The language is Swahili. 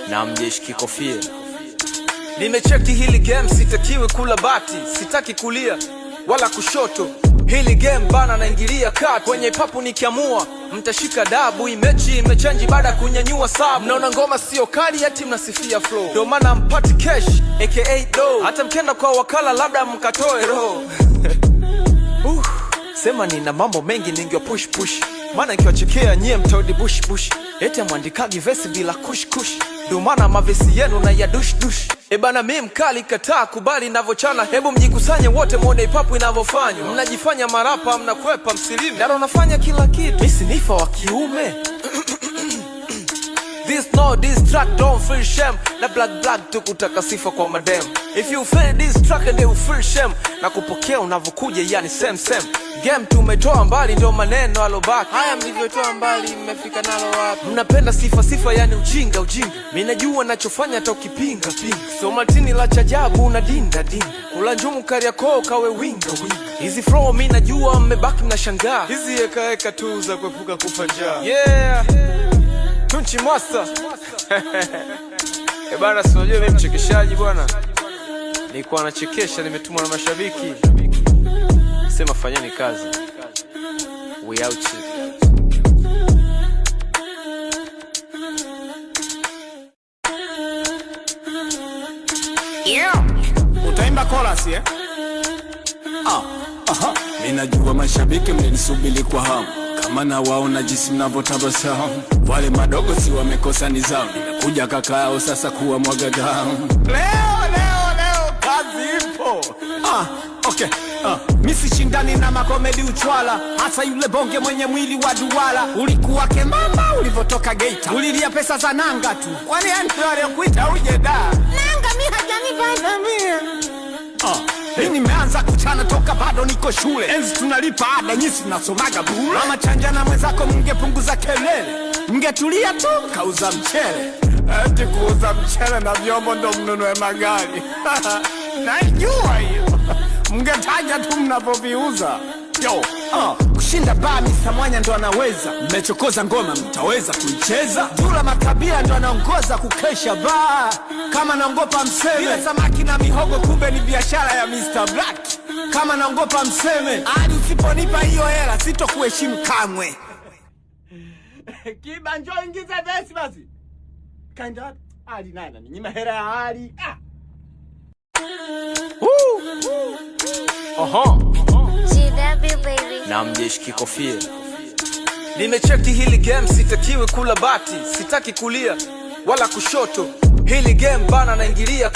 Na mjeshiki kofia. Nimecheki hili game, sitakiwi kula bati, sitaki kulia wala kushoto. Hili game bana naingilia kati. Kwenye papu nikiamua mtashika dabu. Imechi imechanji baada kunyanyua sabu. Mnaona ngoma sio kali eti mnasifia flow. Ndio maana mpati cash aka do. Hata mkenda kwa wakala labda mkatoe roho. Sema nina mambo mengi ningyo push maana nikiwachekea nyie mtaudi bush eti mwandikagi vesi bila kush ndio maana mavesi yenu na ya dush. Ebana mimi mkali kataa kubali ninavyochana. Hebu mjikusanye wote muone ipapu inavyofanywa. Mnajifanya marapa mnakwepa msilimi. Ndio nafanya kila kitu. Mimi si nifa wa kiume. This track don't feel shame. Na black tu kutaka sifa kwa madem. If you feel this track and they will feel shame. Na kupokea unavyokuja yani same game tumetoa mbali ndio maneno alobaki. Haya mlivyotoa mbali mmefika nalo wapi? Mnapenda sifa yani ujinga. Mimi najua ninachofanya hata ukipinga. So Martini la chajabu unadinda. Kula njumu Kariakoo kawe winga. Hizi flow mimi najua mmebaki mnashangaa. Hizi eka tu za kuepuka kufa njaa. Yeah. Tunchi Master. Bana sio mimi mchekeshaji bwana. Nilikuwa nachekesha nimetumwa na mashabiki. Sema fanyeni kazi. We out here. Yeah. Utaimba chorus eh? Mimi najua mashabiki mmenisubiri kwa hamu. Kama na waona jinsi mnavyotabasamu. Wale madogo si wamekosa nizamu. Nimekuja kaka yao sasa kuwa mwaga damu. Leo kazi ipo. Okay. Mimi sishindani na makomedi uchwala. Hasa yule bonge mwenye mwili wa duwala. Ulikuwa kemama ulivyotoka Geita. Ulilia pesa za nanga tu. Kwani ndio aliyekuita uje da? Nanga mimi hajanivana mimi. Mimi nimeanza kuchana toka bado niko shule. Enzi tunalipa ada nyinyi mnasomaga bure. Mama chanja na mwenzako mngepunguza kelele. Mngetulia tu kauza mchele. Eti kuuza mchele na vyombo ndo mnunue magari. Najua hiyo. Mngetaja tu mnapoviuza. Kushinda baa Mr. Mwanya ndo anaweza. Mmechokoza ngoma mtaweza kuicheza. Dula Makabila ndo anaongoza kukesha baa. Kama naongopa mseme ile samaki na mihogo kumbe ni biashara ya Mr. Black. Kama naongopa mseme hadi usiponipa hiyo hela sitokuheshimu kamwe. Kiba njoo ingiza vesi basi. Kaenda hadi nani nyima hela ya hali. Na mjeshiki kofia. Nimecheki hili game, sitakiwi kula bati, sitaki kulia wala kushoto. Hili game bana naingilia